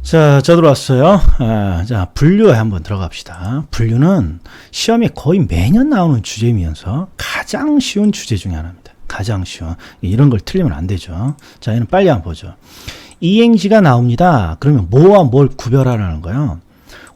자, 저 들어왔어요. 자, 분류에 한번 들어갑시다. 분류는 시험에 거의 매년 나오는 주제이면서 가장 쉬운 주제 중에 하나입니다. 가장 쉬운. 이런 걸 틀리면 안 되죠. 자, 얘는 빨리 한번 보죠. 이행지가 나옵니다. 그러면 뭐와 뭘 구별하라는 거예요?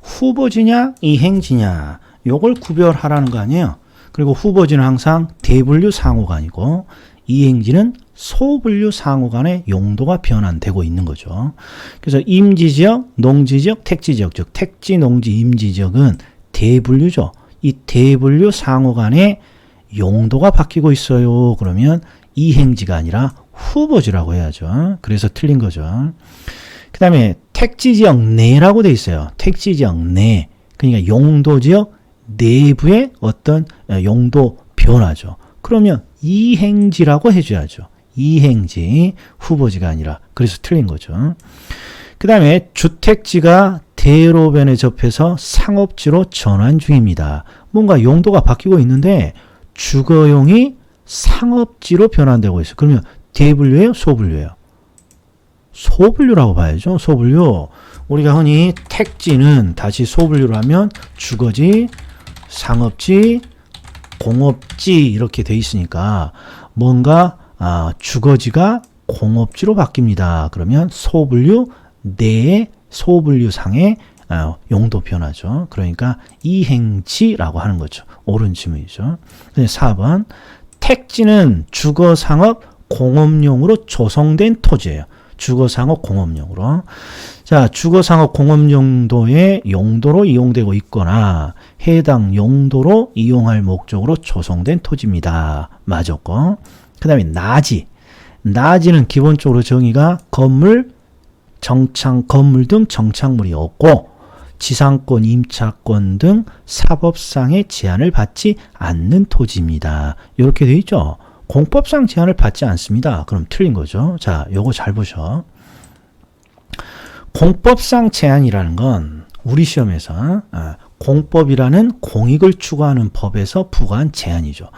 후보지냐, 이행지냐. 요걸 구별하라는 거 아니에요? 그리고 후보지는 항상 대분류 상호간이고, 이행지는 소분류 상호간의 용도가 변환되고 있는 거죠. 그래서 임지지역, 농지지역, 택지지역, 즉 택지, 농지, 임지지역은 대분류죠. 이 대분류 상호간의 용도가 바뀌고 있어요. 그러면 이행지가 아니라 후보지라고 해야죠. 그래서 틀린 거죠. 그 다음에 택지지역 내라고 돼 있어요. 택지지역 내. 그러니까 용도지역 내부의 어떤 용도 변화죠. 그러면 이행지라고 해줘야죠. 이행지, 후보지가 아니라. 그래서 틀린 거죠. 그 다음에 주택지가 대로변에 접해서 상업지로 전환 중입니다. 뭔가 용도가 바뀌고 있는데 주거용이 상업지로 변환되고 있어요. 그러면 대분류예요? 소분류예요? 소분류라고 봐야죠. 소분류. 우리가 흔히 택지는 다시 소분류로 하면 주거지, 상업지, 공업지 이렇게 돼 있으니까 뭔가 주거지가 공업지로 바뀝니다. 그러면 소분류 내의 소분류상의 용도 변화죠. 그러니까 이행지라고 하는 거죠. 옳은 지문이죠. 4번 택지는 주거, 상업, 공업용으로 조성된 토지예요. 주거, 상업, 공업용으로. 자, 주거, 상업, 공업 용도의 용도로 이용되고 있거나 해당 용도로 이용할 목적으로 조성된 토지입니다. 맞았고. 그 다음에 나지. 나지는 기본적으로 정의가 건물 등 정착물이 없고 지상권, 임차권 등 사법상의 제한을 받지 않는 토지입니다. 이렇게 되어 있죠. 공법상 제한을 받지 않습니다. 그럼 틀린 거죠. 자, 요거 잘 보셔. 공법상 제한이라는 건 우리 시험에서 공법이라는 공익을 추구하는 법에서 부과한 제한이죠.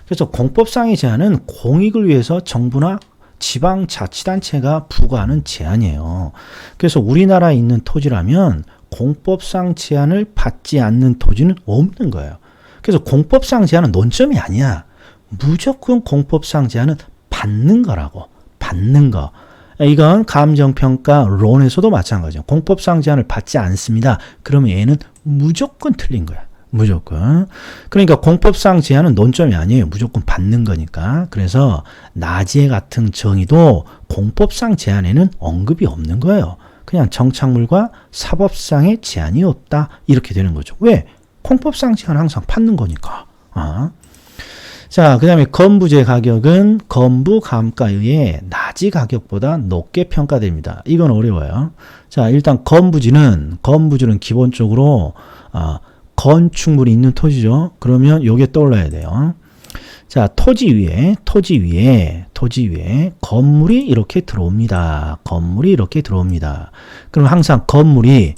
그래서 공법상의 제한은 공익을 위해서 정부나 지방자치단체가 부과하는 제한이에요. 그래서 우리나라에 있는 토지라면 공법상 제한을 받지 않는 토지는 없는 거예요. 그래서 공법상 제한은 논점이 아니야. 무조건 공법상 제한은 받는 거라고. 받는 거. 이건 감정평가론에서도 마찬가지예요. 공법상 제한을 받지 않습니다. 그러면 얘는 무조건 틀린 거야. 무조건. 그러니까 공법상 제한은 논점이 아니에요. 무조건 받는 거니까. 그래서 나지에 같은 정의도 공법상 제한에는 언급이 없는 거예요. 그냥 정착물과 사법상의 제한이 없다. 이렇게 되는 거죠. 왜? 공법상 제한은 항상 받는 거니까. 자, 그 다음에 건부제 가격은 건부 감가에 의해 나지 가격보다 높게 평가됩니다. 이건 어려워요. 자, 일단 건부지는 기본적으로 건축물이 있는 토지죠. 그러면 요게 떠올라야 돼요. 자, 토지 위에 건물이 이렇게 들어옵니다. 건물이 이렇게 들어옵니다. 그럼 항상 건물이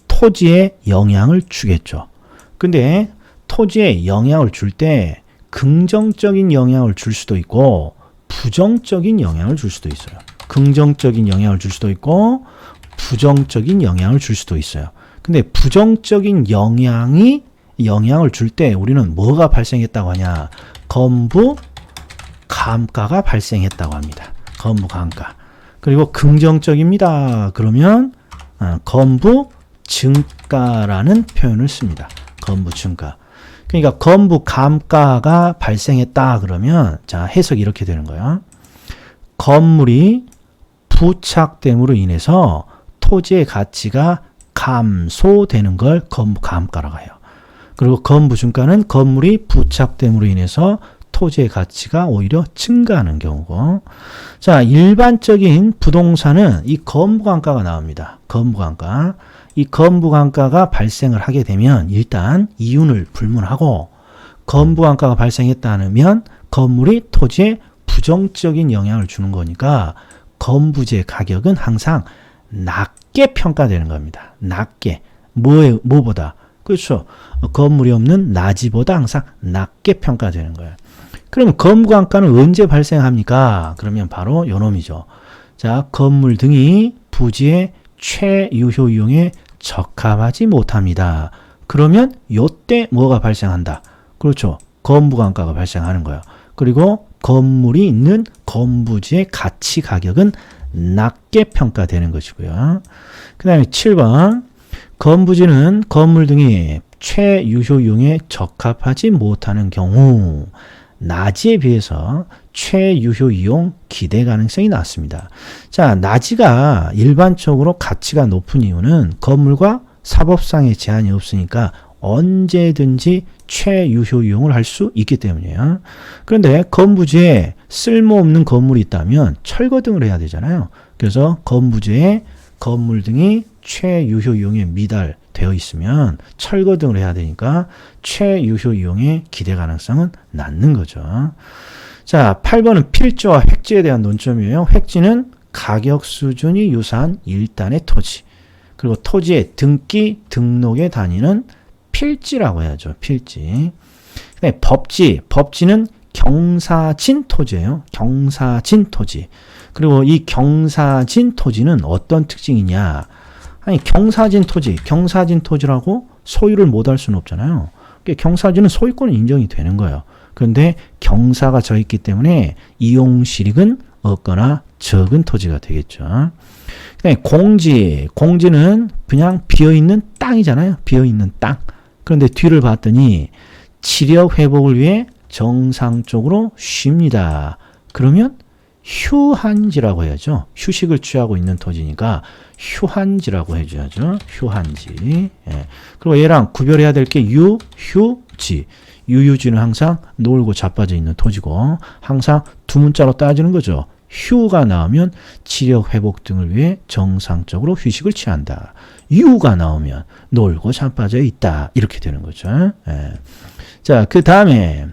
토지에 영향을 주겠죠. 근데 토지에 영향을 줄 때 긍정적인 영향을 줄 수도 있고 부정적인 영향을 줄 수도 있어요. 긍정적인 영향을 줄 수도 있고 부정적인 영향을 줄 수도 있어요. 근데 부정적인 영향을 줄 때 우리는 뭐가 발생했다고 하냐? 건부 감가가 발생했다고 합니다. 건부 감가. 그리고 긍정적입니다. 그러면 건부 증가라는 표현을 씁니다. 건부 증가. 그러니까 건부 감가가 발생했다 그러면 자, 해석이 이렇게 되는 거예요. 건물이 부착됨으로 인해서 토지의 가치가 감소되는 걸 건부 감가라고 해요. 그리고 건부 증가는 건물이 부착됨으로 인해서 토지의 가치가 오히려 증가하는 경우고. 자, 일반적인 부동산은 이 건부 감가가 나옵니다. 건부 감가. 이 건부 감가가 발생을 하게 되면 일단 이윤을 불문하고 건부 감가가 발생했다면 건물이 토지에 부정적인 영향을 주는 거니까 건부제 가격은 항상 낮게 평가되는 겁니다. 낮게. 뭐보다? 그렇죠. 건물이 없는 나지보다 항상 낮게 평가되는 거예요. 그럼 건부 감가는 언제 발생합니까? 그러면 바로 요놈이죠. 자, 건물 등이 부지의 최유효 이용에 적합하지 못합니다. 그러면 요때 뭐가 발생한다? 그렇죠. 건부간가가 발생하는 거예요. 그리고 건물이 있는 건부지의 가치 가격은 낮게 평가되는 것이고요. 그 다음에 7번 건부지는 건물 등이 최유효 이용에 적합하지 못하는 경우 나지에 비해서 최유효 이용 기대 가능성이 낮습니다. 자, 나지가 일반적으로 가치가 높은 이유는 건물과 사법상의 제한이 없으니까 언제든지 최유효 이용을 할 수 있기 때문이에요. 그런데 건부지에 쓸모없는 건물이 있다면 철거등을 해야 되잖아요. 그래서 건부지에 건물 등이 최유효 이용에 미달되어 있으면 철거등을 해야 되니까 최유효 이용의 기대 가능성은 낮는 거죠. 자, 8번은 필지와 획지에 대한 논점이에요. 획지는 가격 수준이 유사한 일단의 토지, 그리고 토지의 등기, 등록의 단위는 필지라고 해야죠. 필지. 그다음에 법지, 법지는 경사진 토지예요. 경사진 토지. 그리고 이 경사진 토지는 어떤 특징이냐? 아니, 경사진 토지, 경사진 토지라고 소유를 못할 수는 없잖아요. 경사진은 소유권은 인정이 되는 거예요. 그런데 경사가 져 있기 때문에 이용실익은 없거나 적은 토지가 되겠죠. 그다음에 공지, 공지는 그냥 비어있는 땅이잖아요. 비어있는 땅. 그런데 뒤를 봤더니 치력 회복을 위해 정상적으로 쉽니다. 그러면 휴한지라고 해야죠. 휴식을 취하고 있는 토지니까 휴한지라고 해줘야죠. 휴한지. 예. 그리고 얘랑 구별해야 될 게 유, 휴, 지. 유유지는 항상 놀고 자빠져 있는 토지고 항상 두 문자로 따지는 거죠. 휴가 나오면 치력 회복 등을 위해 정상적으로 휴식을 취한다. 유가 나오면 놀고 자빠져 있다. 이렇게 되는 거죠. 예. 자, 그 다음에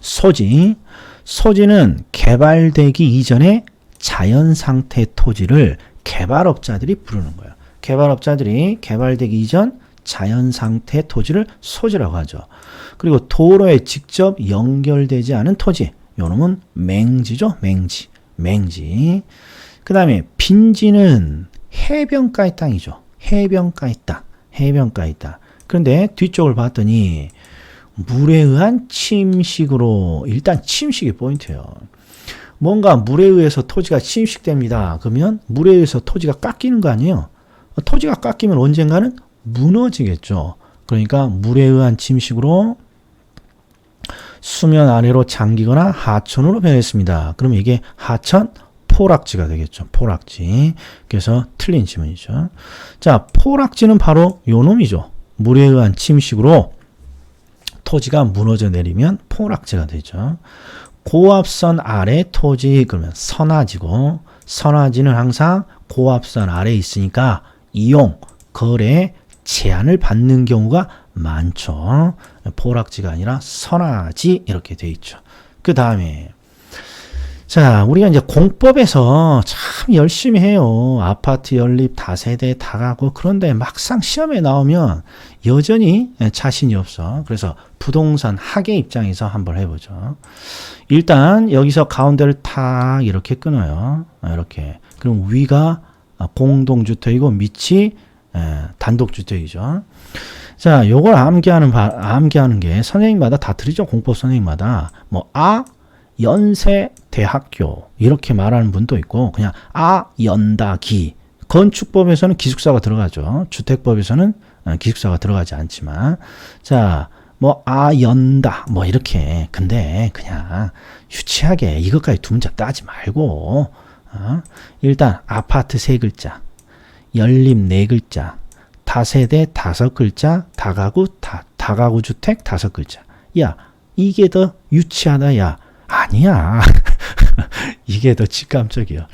소지. 소지는 개발되기 이전에 자연 상태 토지를 개발업자들이 부르는 거예요. 개발업자들이 개발되기 이전 자연 상태 토지를 소지라고 하죠. 그리고 도로에 직접 연결되지 않은 토지, 요놈은 맹지죠. 맹지. 맹지. 그 다음에 빈지는 해변가의 땅이죠. 해변가의 땅. 해변가의 땅. 그런데 뒤쪽을 봤더니 물에 의한 침식으로, 일단 침식이 포인트예요. 뭔가 물에 의해서 토지가 침식됩니다. 그러면 물에 의해서 토지가 깎이는 거 아니에요? 토지가 깎이면 언젠가는 무너지겠죠. 그러니까 물에 의한 침식으로 수면 아래로 잠기거나 하천으로 변했습니다. 그러면 이게 하천 포락지가 되겠죠. 포락지. 그래서 틀린 지문이죠. 자, 포락지는 바로 요 놈이죠. 물에 의한 침식으로 토지가 무너져 내리면 포락지가 되죠. 고압선 아래 토지, 그러면 선화지고, 선화지는 항상 고압선 아래에 있으니까 이용, 거래, 제한을 받는 경우가 많죠. 포락지가 아니라 선화지 이렇게 돼 있죠. 그 다음에 자, 우리가 이제 공법에서 참 열심히 해요. 아파트 연립, 다세대, 다가구. 그런데 막상 시험에 나오면 여전히 자신이 없어. 그래서 부동산 학의 입장에서 한번 해보죠. 일단 여기서 가운데를 탁 이렇게 끊어요. 이렇게. 그럼 위가 공동주택이고 밑이 단독주택이죠. 자, 요걸 암기하는 게 선생님마다 다 틀리죠. 공법 선생님마다. 연세 대학교 이렇게 말하는 분도 있고 그냥 연다기. 건축법에서는 기숙사가 들어가죠. 주택법에서는 기숙사가 들어가지 않지만 자, 연다 이렇게. 근데 그냥 유치하게 이것까지 두 문자 따지 말고 일단 아파트 3글자, 연립 4글자, 다세대 5글자, 다가구 주택 5글자. 야, 이게 더 유치하다. 야, 아니야. 이게 더 직감적이야.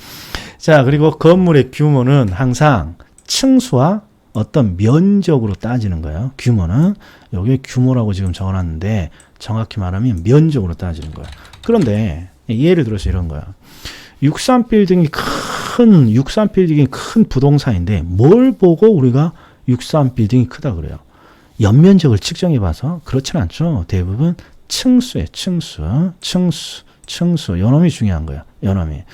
자, 그리고 건물의 규모는 항상 층수와 어떤 면적으로 따지는 거예요. 규모는 여기 규모라고 지금 적어놨는데 정확히 말하면 면적으로 따지는 거예요. 그런데 예를 들어서 이런 거야. 63빌딩이 큰 부동산인데 뭘 보고 우리가 63빌딩이 크다 그래요? 연면적을 측정해 봐서 그렇진 않죠. 대부분 층수에 층수. 요놈이 중요한 거야. 요놈이.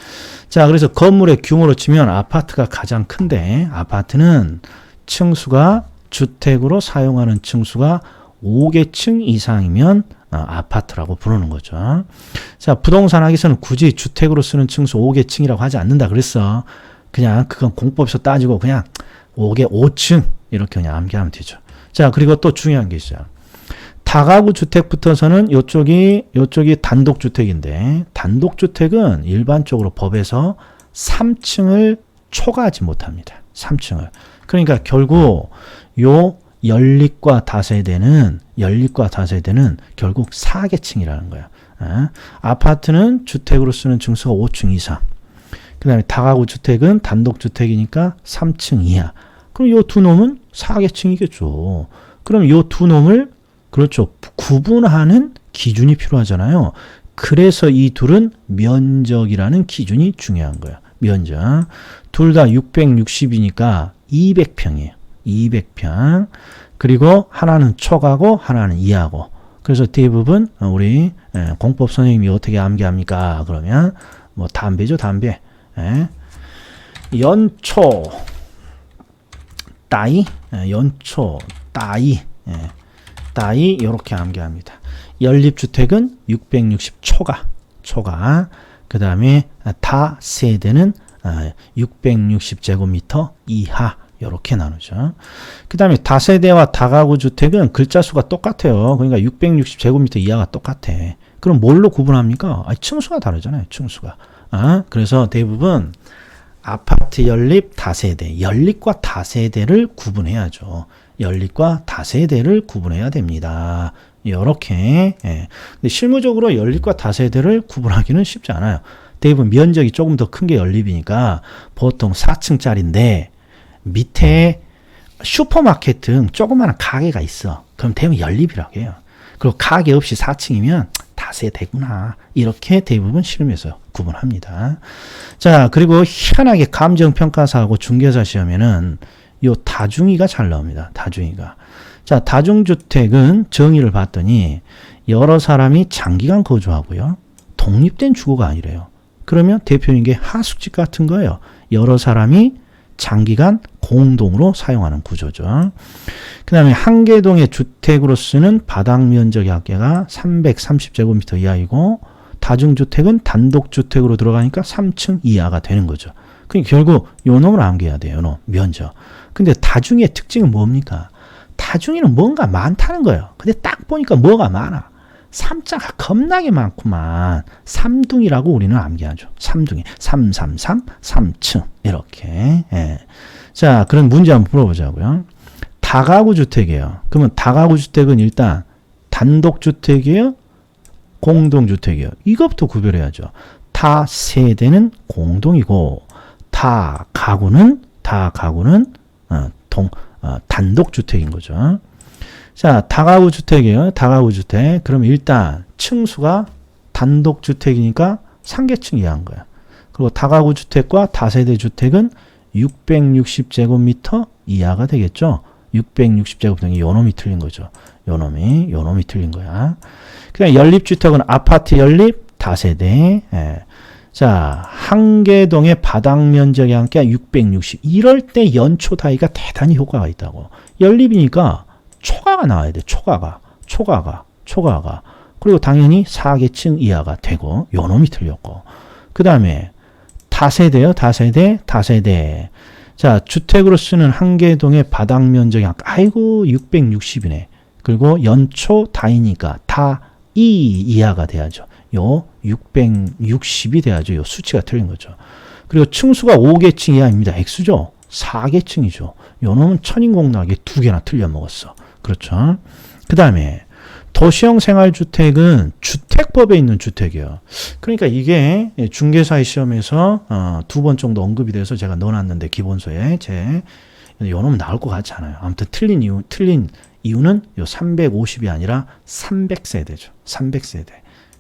자, 그래서 건물의 규모로 치면 아파트가 가장 큰데, 아파트는 층수가, 주택으로 사용하는 층수가 5개층 이상이면 아파트라고 부르는 거죠. 자, 부동산 학에서는 굳이 주택으로 쓰는 층수 5개층이라고 하지 않는다 그랬어. 그냥 그건 공법에서 따지고 그냥 5층 이렇게 그냥 암기하면 되죠. 자, 그리고 또 중요한 게 있어요. 다가구 주택 붙어서는 요쪽이 단독주택인데, 단독주택은 일반적으로 법에서 3층을 초과하지 못합니다. 3층을. 그러니까 결국 요 연립과 다세대는 결국 4계층이라는 거야. 아파트는 주택으로 쓰는 층수가 5층 이상. 그 다음에 다가구 주택은 단독주택이니까 3층 이하. 그럼 요 두 놈은 4계층이겠죠. 그럼 요 두 놈을 그렇죠. 구분하는 기준이 필요하잖아요. 그래서 이 둘은 면적이라는 기준이 중요한 거야. 면적. 둘 다 660이니까 200평이에요. 200평. 그리고 하나는 초과고 하나는 이하고. 그래서 대부분 우리 공법 선생님이 어떻게 암기합니까? 그러면 뭐 담배죠, 담배. 연초 따이, 연초 따이, 따이 이렇게 암기합니다. 연립주택은 660 초과. 그 다음에 다세대는 660제곱미터 이하. 이렇게 나누죠. 그 다음에 다세대와 다가구 주택은 글자 수가 똑같아요. 그러니까 660제곱미터 이하가 똑같아. 그럼 뭘로 구분합니까? 층수가 다르잖아요. 층수가. 그래서 대부분 아파트 연립 다세대, 연립과 다세대를 구분해야죠. 연립과 다세대를 구분해야 됩니다. 이렇게. 근데 실무적으로 연립과 다세대를 구분하기는 쉽지 않아요. 대부분 면적이 조금 더 큰 게 연립이니까 보통 4층짜리인데 밑에 슈퍼마켓 등 조그마한 가게가 있어. 그럼 대부분 연립이라고 해요. 그리고 가게 없이 4층이면 다세대구나. 이렇게 대부분 실무에서 구분합니다. 자, 그리고 희한하게 감정평가사하고 중개사 시험에는 요 다중이가 잘 나옵니다. 다중이가. 자, 다중주택은 정의를 봤더니 여러 사람이 장기간 거주하고요. 독립된 주거가 아니래요. 그러면 대표적인 게 하숙집 같은 거예요. 여러 사람이 장기간 공동으로 사용하는 구조죠. 그 다음에 한 개동의 주택으로 쓰는 바닥 면적의 합계가 330제곱미터 이하이고, 다중주택은 단독주택으로 들어가니까 3층 이하가 되는 거죠. 그러니까 결국 요 놈을 암기해야 돼요. 요 놈, 면적. 근데 다중의 특징은 뭡니까? 다중이는 뭔가 많다는 거예요. 근데 딱 보니까 뭐가 많아. 삼자가 겁나게 많구만. 삼둥이라고 우리는 암기하죠. 삼둥이. 333, 3층. 이렇게. 자, 그런 문제 한번 풀어보자고요. 다가구 주택이에요. 그러면 다가구 주택은 일단 단독주택이에요? 공동주택이에요? 이것부터 구별해야죠. 다세대는 공동이고, 다가구는 단독주택인 거죠. 자, 다가구 주택이에요. 다가구 주택. 그럼 일단 층수가 단독주택이니까 3계층 이하인 거야. 그리고 다가구 주택과 다세대 주택은 660제곱미터 이하가 되겠죠. 660제곱미터. 요 놈이 틀린 거죠. 요 놈이 틀린 거야. 그다음 연립주택은 아파트 연립, 다세대. 자, 한 개동의 바닥 면적의 함께 660. 이럴 때 연초 다이가 대단히 효과가 있다고. 연립이니까 초과가 나와야 돼. 초과가. 그리고 당연히 4계층 이하가 되고, 요 놈이 틀렸고. 그 다음에 다세대요. 다세대. 자, 주택으로 쓰는 한 개동의 바닥 면적이 아이고 660이네. 그리고 연초 다이니까 다 2 이하가 돼야죠. 요 660이 돼야죠. 요 수치가 틀린 거죠. 그리고 층수가 5계층 이하입니다. 액수죠. 4계층이죠. 요 놈은 천인공락에 2개나 틀려 먹었어. 그렇죠. 그 다음에 도시형 생활주택은 주택법에 있는 주택이에요. 그러니까 이게 중개사의 시험에서 2번 정도 언급이 돼서 제가 넣어놨는데 기본서에 요 놈은 나올 것 같지 않아요. 아무튼 틀린 이유는 요 350이 아니라 300세대죠. 300세대.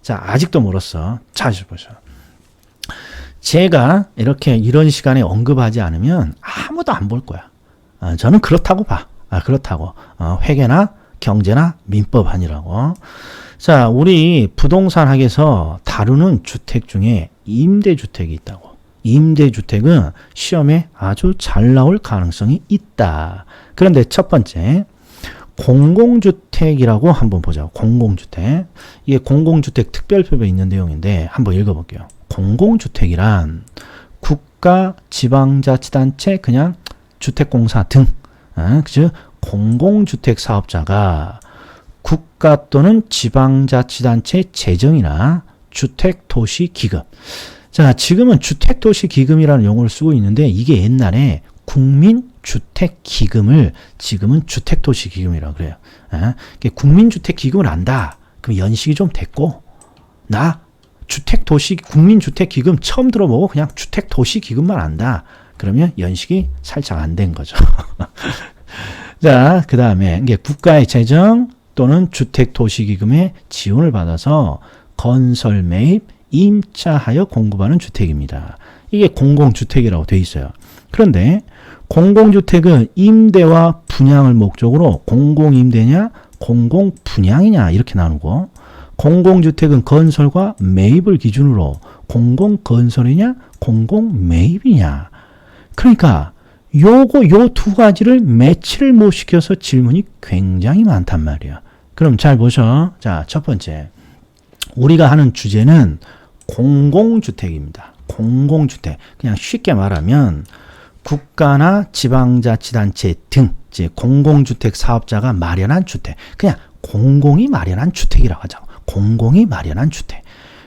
자, 아직도 멀었어. 자, 보셔. 제가 이런 시간에 언급하지 않으면 아무도 안 볼 거야. 저는 그렇다고 봐. 그렇다고. 회계나 경제나 민법 아니라고. 자, 우리 부동산 학에서 다루는 주택 중에 임대주택이 있다고. 임대주택은 시험에 아주 잘 나올 가능성이 있다. 그런데 첫 번째, 공공주택이라고 한번 보자. 공공주택. 이게 공공주택 특별법에 있는 내용인데 한번 읽어볼게요. 공공주택이란 국가, 지방자치단체, 그냥 주택공사 등, 즉 공공주택 사업자가 국가 또는 지방자치단체 재정이나 주택도시기금. 자, 지금은 주택도시기금이라는 용어를 쓰고 있는데 이게 옛날에 국민주택기금을 지금은 주택도시기금이라고 그래요. 국민주택기금을 안다. 그럼 연식이 좀 됐고, 나 국민주택기금 처음 들어보고 그냥 주택도시기금만 안다. 그러면 연식이 살짝 안 된 거죠. 자, 그 다음에 이게 국가의 재정 또는 주택도시기금의 지원을 받아서 건설 매입, 임차하여 공급하는 주택입니다. 이게 공공주택이라고 되어 있어요. 그런데 공공주택은 임대와 분양을 목적으로 공공임대냐 공공분양이냐 이렇게 나누고, 공공주택은 건설과 매입을 기준으로 공공건설이냐 공공매입이냐. 그러니까 요 두 가지를 매치를 못 시켜서 질문이 굉장히 많단 말이야. 그럼 잘 보셔. 자, 첫 번째, 우리가 하는 주제는 공공주택입니다. 공공주택. 그냥 쉽게 말하면 국가나 지방자치단체 등 공공주택 사업자가 마련한 주택. 그냥 공공이 마련한 주택이라고 하자고. 공공이 마련한 주택.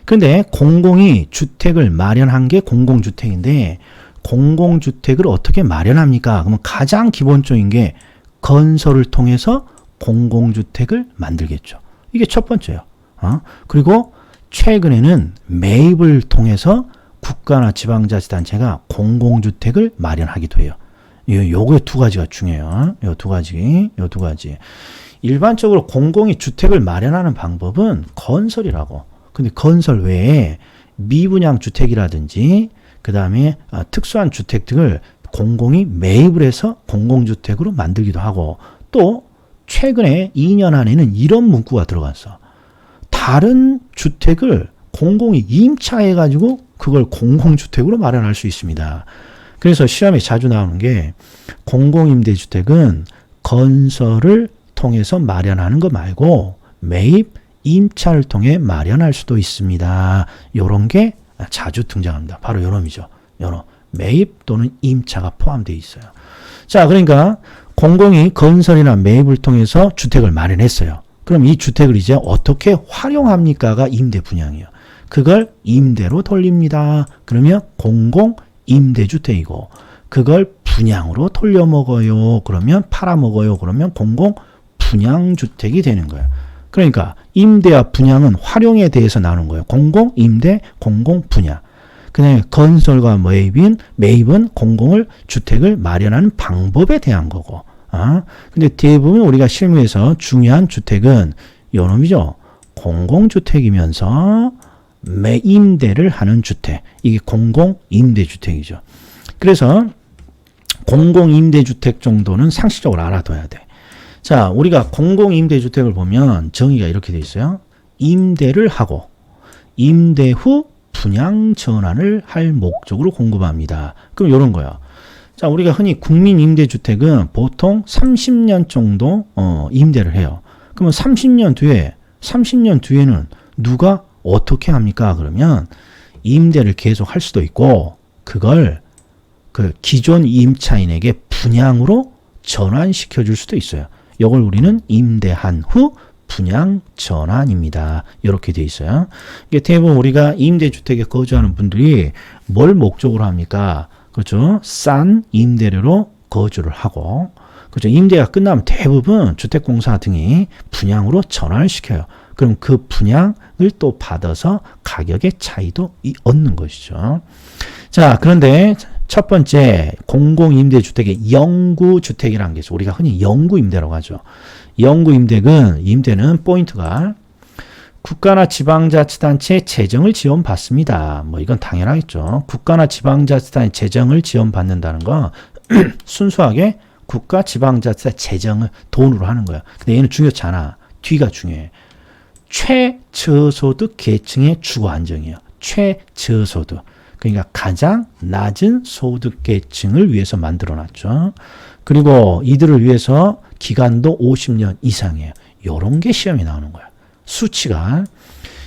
그런데 공공이 주택을 마련한 게 공공주택인데 공공주택을 어떻게 마련합니까? 그러면 가장 기본적인 게 건설을 통해서 공공주택을 만들겠죠. 이게 첫 번째예요. 그리고 최근에는 매입을 통해서 국가나 지방자치단체가 공공주택을 마련하기도 해요. 요거 두 가지가 중요해요. 요 두 가지. 일반적으로 공공이 주택을 마련하는 방법은 건설이라고. 근데 건설 외에 미분양 주택이라든지 그 다음에 특수한 주택 등을 공공이 매입을 해서 공공주택으로 만들기도 하고, 또 최근에 2년 안에는 이런 문구가 들어갔어. 다른 주택을 공공이 임차해가지고 그걸 공공주택으로 마련할 수 있습니다. 그래서 시험에 자주 나오는 게 공공임대주택은 건설을 통해서 마련하는 거 말고 매입, 임차를 통해 마련할 수도 있습니다. 요런 게 자주 등장합니다. 바로 요놈이죠. 요놈. 매입 또는 임차가 포함되어 있어요. 자, 그러니까 공공이 건설이나 매입을 통해서 주택을 마련했어요. 그럼 이 주택을 이제 어떻게 활용합니까가 임대 분양이에요. 그걸 임대로 돌립니다. 그러면 공공 임대주택이고, 그걸 분양으로 돌려먹어요. 그러면 팔아먹어요. 그러면 공공 분양주택이 되는 거예요. 그러니까 임대와 분양은 활용에 대해서 나누는 거예요. 공공 임대, 공공 분양. 그다음에 건설과 매입은 공공을 주택을 마련하는 방법에 대한 거고. 근데 대부분 우리가 실무에서 중요한 주택은 요놈이죠. 공공주택이면서 매임대를 하는 주택. 이게 공공임대주택이죠. 그래서 공공임대주택 정도는 상식적으로 알아둬야 돼. 자, 우리가 공공임대주택을 보면 정의가 이렇게 돼 있어요. 임대를 하고 임대 후 분양 전환을 할 목적으로 공급합니다. 그럼 이런 거야. 자, 우리가 흔히 국민임대주택은 보통 30년 정도 임대를 해요. 그러면 30년 뒤에는 누가 어떻게 합니까? 그러면 임대를 계속 할 수도 있고, 그걸 그 기존 임차인에게 분양으로 전환시켜 줄 수도 있어요. 이걸 우리는 임대한 후 분양 전환입니다. 이렇게 돼 있어요. 이게 대부분 우리가 임대주택에 거주하는 분들이 뭘 목적으로 합니까? 그렇죠? 싼 임대료로 거주를 하고, 그렇죠? 임대가 끝나면 대부분 주택공사 등이 분양으로 전환을 시켜요. 그럼 그 분양을 또 받아서 가격의 차이도 얻는 것이죠. 자, 그런데 첫 번째 공공임대주택의 영구주택이라는 게 있어요. 우리가 흔히 영구임대라고 하죠. 임대는 포인트가 국가나 지방자치단체 재정을 지원받습니다. 이건 당연하겠죠. 국가나 지방자치단체 재정을 지원받는다는 건 순수하게 국가, 지방자치단체 재정을 돈으로 하는 거야. 근데 얘는 중요치 않아. 뒤가 중요해. 최저소득 계층의 주거 안정이에요. 최저소득. 그러니까 가장 낮은 소득계층을 위해서 만들어놨죠. 그리고 이들을 위해서 기간도 50년 이상이에요. 요런 게 시험에 나오는 거야. 수치가.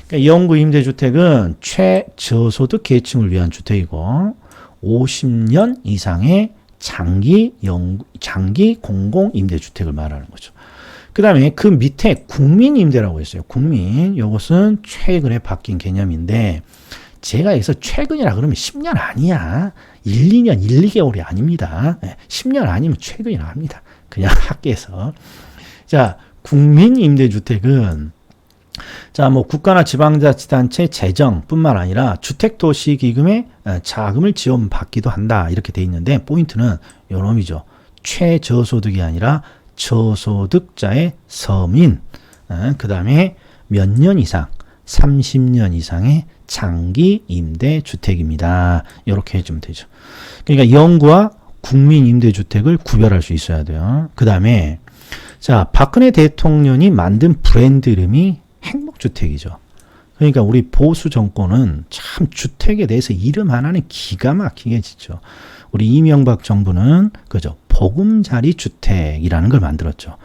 그러니까 영구 임대주택은 최저소득 계층을 위한 주택이고 50년 이상의 장기 공공 임대주택을 말하는 거죠. 그 다음에 그 밑에 국민임대라고 있어요. 국민. 이것은 최근에 바뀐 개념인데 제가 여기서 최근이라 그러면 10년 아니야. 1, 2년, 1, 2개월이 아닙니다. 10년 아니면 최근이라 합니다. 그냥 학계에서. 자, 국민임대주택은 자, 뭐 국가나 지방자치단체 재정뿐만 아니라 주택도시기금의 자금을 지원받기도 한다. 이렇게 돼 있는데 포인트는 요놈이죠. 최저소득이 아니라 저소득자의 서민, 그 다음에 몇 년 이상, 30년 이상의 장기 임대주택입니다. 이렇게 해주면 되죠. 그러니까 영구와 국민 임대주택을 구별할 수 있어야 돼요. 그 다음에 자, 박근혜 대통령이 만든 브랜드 이름이 행복주택이죠. 그러니까 우리 보수 정권은 참 주택에 대해서 이름 하나는 기가 막히게 짓죠. 우리 이명박 정부는 그죠, 보금자리 주택이라는 걸 만들었죠.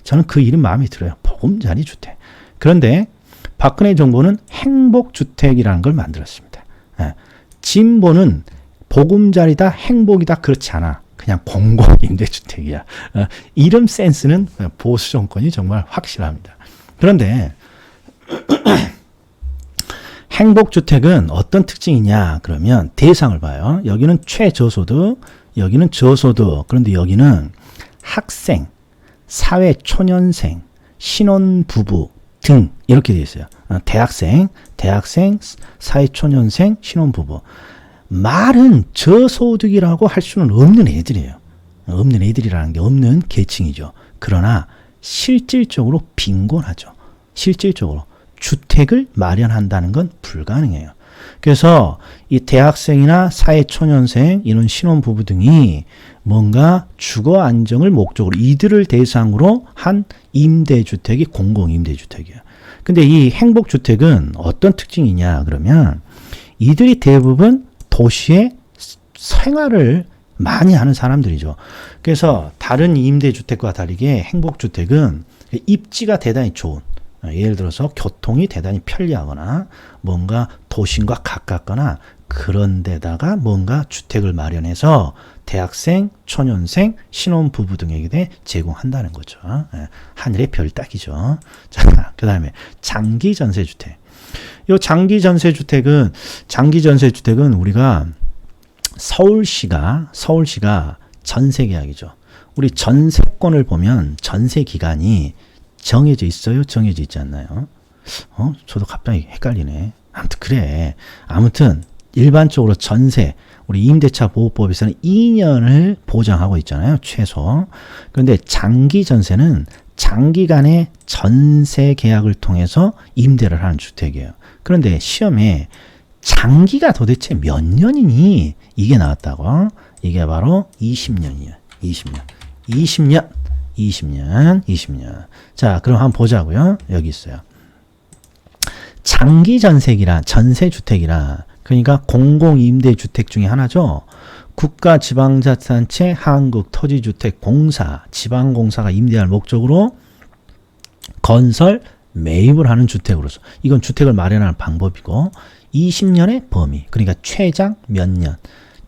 저는 그 이름 마음에 들어요. 보금자리 주택. 그런데 박근혜 정부는 행복주택이라는 걸 만들었습니다. 진보는 보금자리다, 행복이다, 그렇지 않아. 그냥 공공임대주택이야. 이름 센스는 보수 정권이 정말 확실합니다. 그런데 행복주택은 어떤 특징이냐 그러면 대상을 봐요. 여기는 최저소득, 여기는 저소득, 그런데 여기는 학생, 사회초년생, 신혼부부 등 이렇게 되어 있어요. 대학생, 사회초년생, 신혼부부. 말은 저소득이라고 할 수는 없는 애들이에요. 없는 애들이라는 게 없는 계층이죠. 그러나 실질적으로 빈곤하죠. 실질적으로 주택을 마련한다는 건 불가능해요. 그래서 이 대학생이나 사회초년생, 이런 신혼부부 등이 뭔가 주거 안정을 목적으로 이들을 대상으로 한 임대주택이 공공임대주택이에요. 근데 이 행복주택은 어떤 특징이냐 그러면 이들이 대부분 도시에 생활을 많이 하는 사람들이죠. 그래서 다른 임대주택과 다르게 행복주택은 입지가 대단히 좋은, 예를 들어서 교통이 대단히 편리하거나 뭔가 도심과 가깝거나 그런 데다가 뭔가 주택을 마련해서 대학생, 초년생, 신혼부부 등에게 제공한다는 거죠. 하늘의 별 따기죠. 자, 그 다음에 장기전세주택. 이 장기전세주택은 우리가 서울시가 전세계약이죠. 우리 전세권을 보면 전세 기간이 정해져 있어요? 정해져 있지 않나요? 저도 갑자기 헷갈리네. 아무튼 그래. 아무튼 일반적으로 전세, 우리 임대차 보호법에서는 2년을 보장하고 있잖아요. 최소. 그런데 장기 전세는 장기간의 전세 계약을 통해서 임대를 하는 주택이에요. 그런데 시험에 장기가 도대체 몇 년이니? 이게 나왔다고. 이게 바로 20년이에요. 20년. 자, 그럼 한번 보자고요. 여기 있어요. 장기 전세주택이라, 그러니까 공공임대주택 중에 하나죠. 국가 지방자치단체 한국토지주택공사, 지방공사가 임대할 목적으로 건설, 매입을 하는 주택으로서, 이건 주택을 마련하는 방법이고, 20년의 범위, 그러니까 최장 몇 년,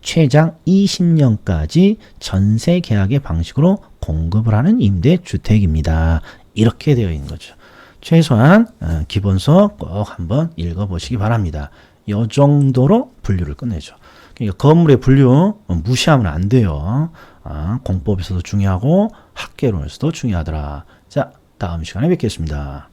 최장 20년까지 전세 계약의 방식으로 공급을 하는 임대주택입니다. 이렇게 되어 있는 거죠. 최소한 기본서 꼭 한번 읽어보시기 바랍니다. 이 정도로 분류를 끝내죠. 그러니까 건물의 분류 무시하면 안 돼요. 공법에서도 중요하고 학계론에서도 중요하더라. 자, 다음 시간에 뵙겠습니다.